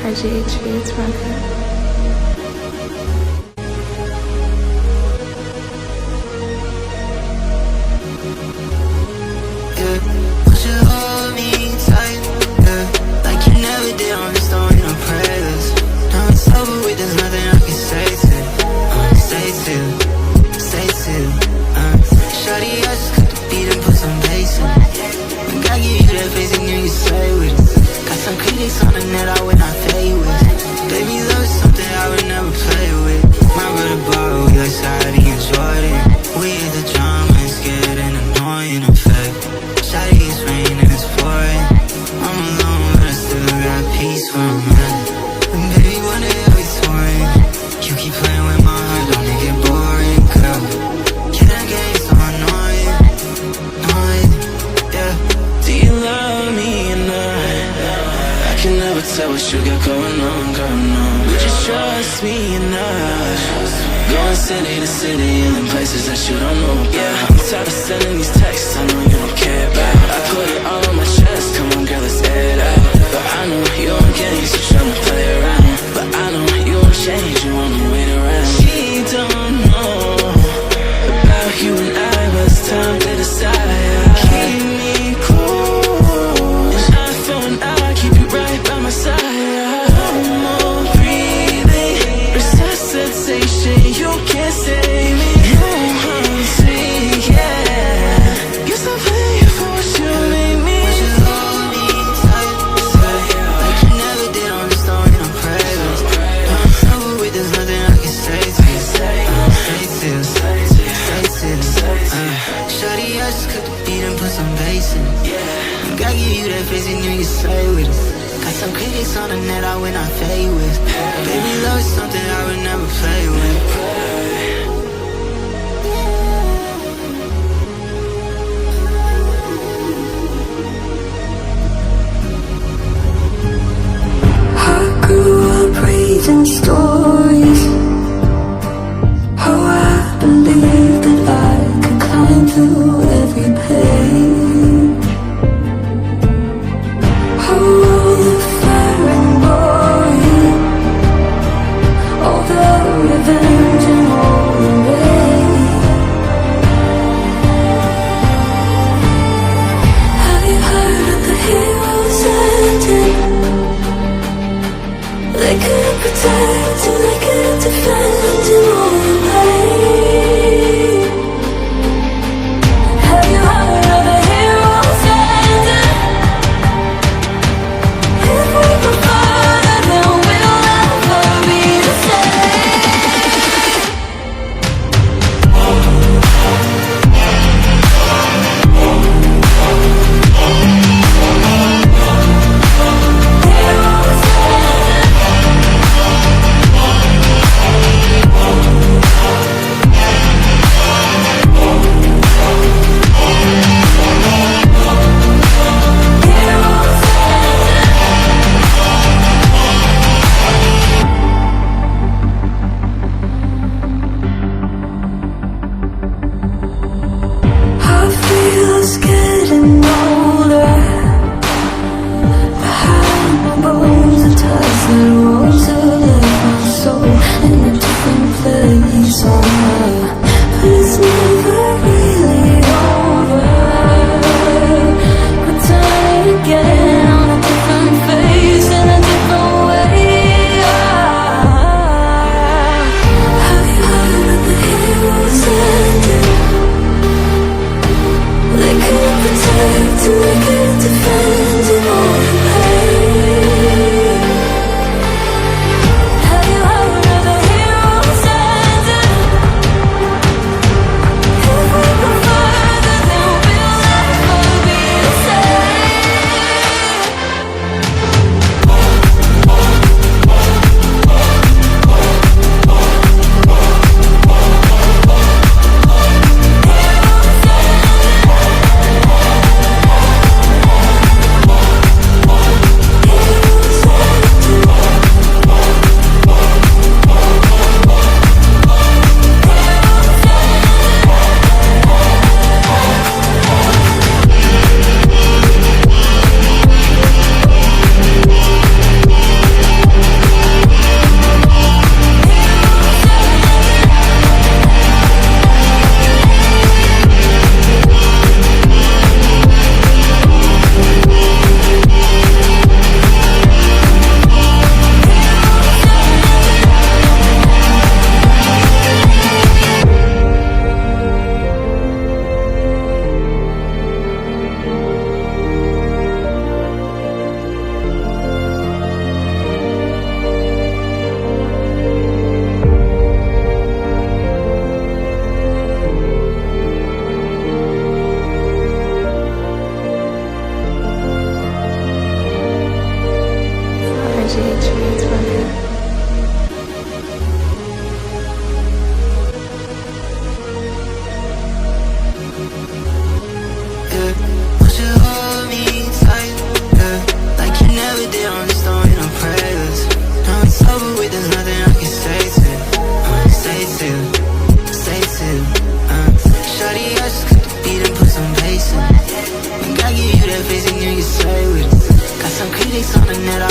RGHB, it's Ronka. Tell what you got going on, girl, no. Would you trust me enough? Going city to city and in places that you don't know about. Yeah, I'm tired of sending these texts I know you don't care about. I put it all on my chest, come on girl, let's air it out. But I know you on games, you tryna play around. But I know you won't change, you wanna wait around. She don't know about you and I, but it's time to decide. Keep me close, and I found I keep you right by my side. No more breathing, resuscitation, you can't save me. No hunting, yeah. Guess I'm paying for what you made me. Would you hold me tight, like you never did on the story, I'm praying. I'm over with, there's nothing I can say to you. Shawty, I just cut the beat and put some bass in it. Gotta give you that face and you can say with it. Got some critics on the net I would not fade with. Baby, love is something I would never play with. I grew up reading stories. Oh, I believed that I could climb through every page. Oh, the fire and glory, all the revenge and all the rage. Have you heard of the heroes ending? They couldn't protect and they couldn't defend in all the pain. Have you heard of the heroes ending? If we go further, then we'll never be the same. Heroes ending.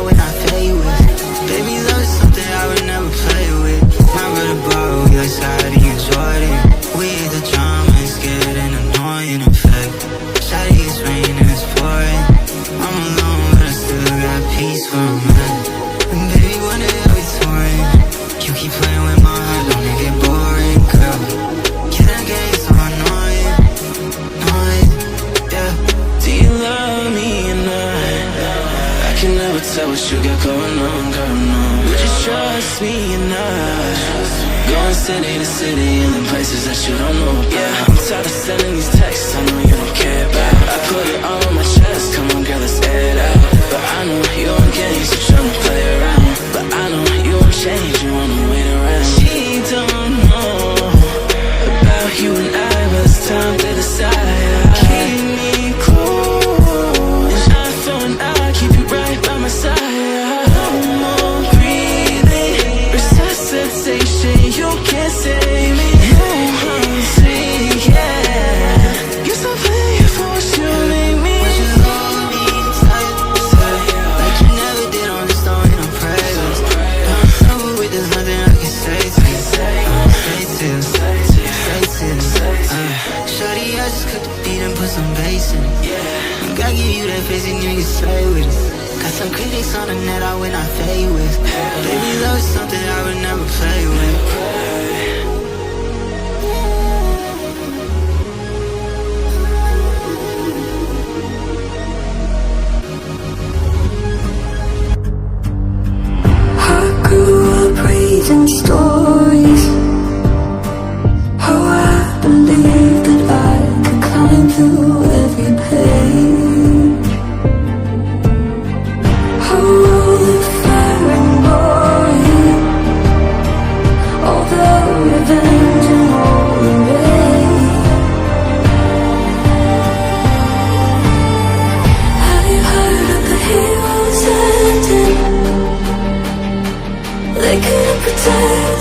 would not fail with. Baby, love is something I would never play with. My brother borrow your side and you Jordan. We hate the drama, it's getting annoying. In fact, shawty, it's raining, it's pouring. I'm alone, but I still got peace for a minute. And baby, one day I'll be touring. You keep playing with my heart, don't it get boring, girl? Yeah, that game's so annoying, annoying, yeah. Do you love me or not? I can never tell what you got going on, girl, no. Would you trust me or not? Going city to city and in places that you don't know about. Yeah, I'm tired of sending these texts I know you don't care about. I put it all on my chest, come on girl, let's air it out. But I know you on games, you're tryna play around. But I know you won't change, you wanna wait around. She don't know about you and I, but it's time to decide. Keep me close, and eye for an eye, keep you right by my side. No more breathing, resuscitation, you can't save me. No hunting, yeah. You stop playing for what you make me. Would you hold me tight, like you never did on the stone in a presence? I'm over with, there's nothing I can say to you. Shawty, I just cooked the beat and put some bass in it. Gotta give you that face and you can slay with it. Got some critics on the net I would not fade with. Baby, love is something I would never play with. I grew up reading stories. Oh, I believed that I could climb through every page. Oh, the fire and glory, all the revenge and all the rage. Have you heard of the heroes ending? They couldn't protect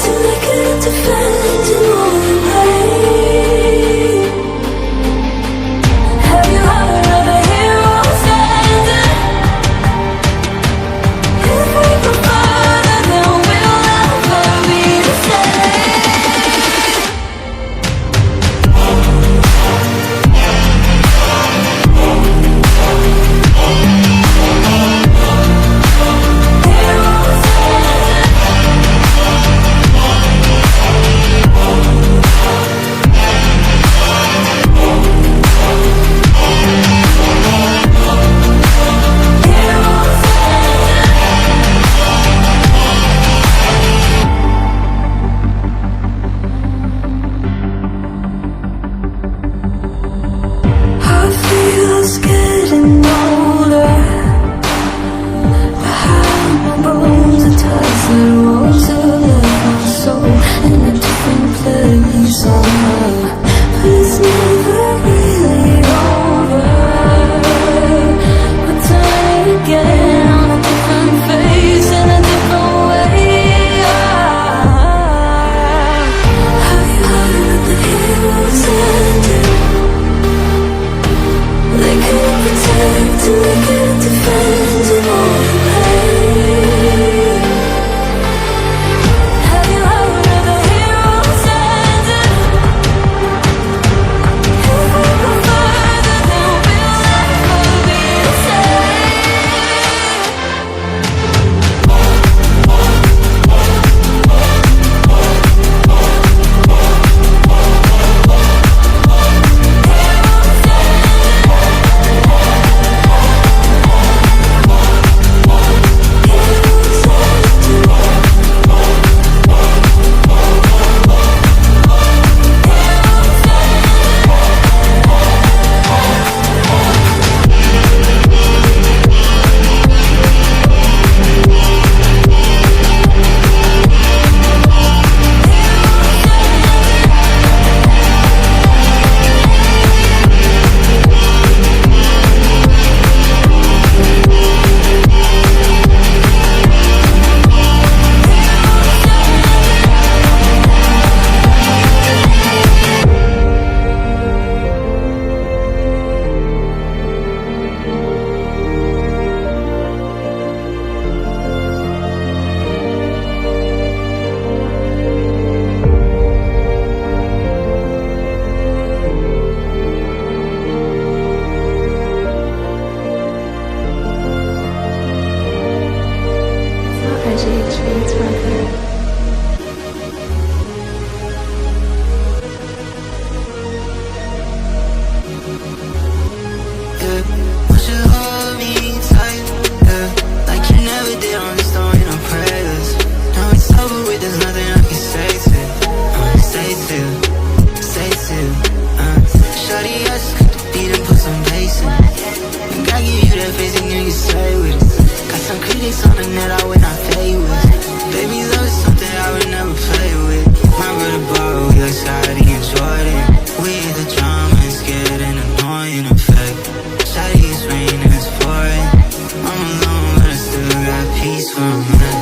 for a minute.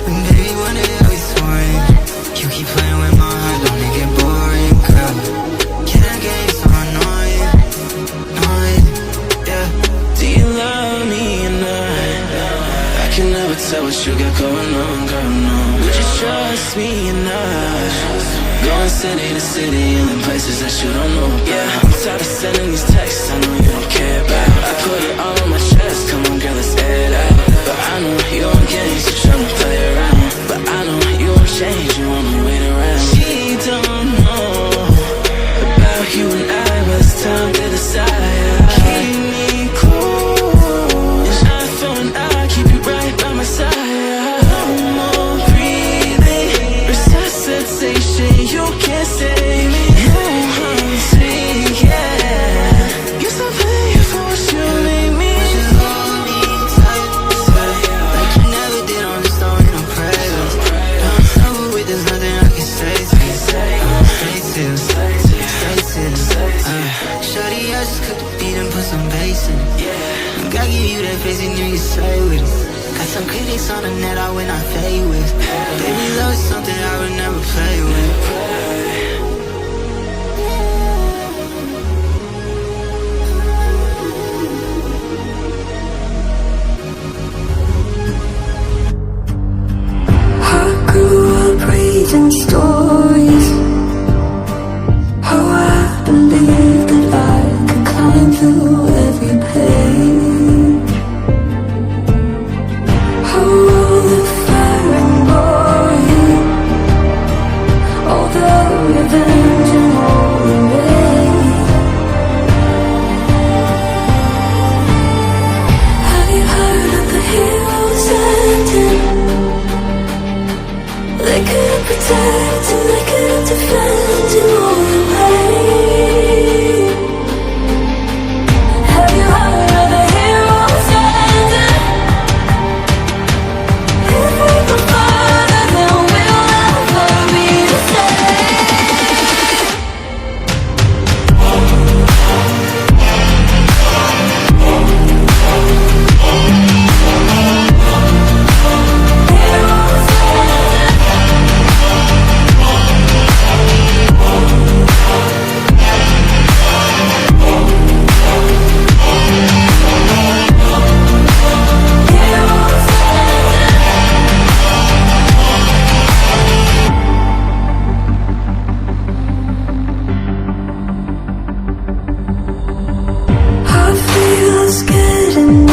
And baby, one day I'll be soaring. You keep playing with my heart, don't it get boring, girl? Yeah, that game's so annoying, annoying, yeah. Do you love me or not? I can never tell what you got going on, girl, no. Would you trust me or not? Going city to city and in places that you don't know about. Yeah, I'm tired of sending these texts I know you don't care about. I put it all on my chest, come on girl, let's air it out. But I know you on games, you're tryna play around. But I know you won't change, you want me wait around. She don't know about you and I, but it's time to decide. Keep me close, and eye for an eye, keep you right by my side. No more breathing, resuscitation, you can't save me. No hunting, yeah. You stop playing for what you make me. Would you hold me tight, like you never did on the stone in a prayer? Don't suffer with, there's nothing I can say to you. Stay still, stay still. Shawty, I just cooked the beat and put some bass in it. And God give you that face and you say with it. Got some critics on the net I would not fade with. Baby, love is something I would never play with. I grew up reading stories, how I believed that I could climb through every page. How all the fire and glory, all the revenge and all the rage. Have you heard of the hero's ending? They couldn't protect and they couldn't defend in all the way. Have you heard of the hero's ending? If we go further, then we'll never be the same. Heroes ending. Heroes ending. I feel scared and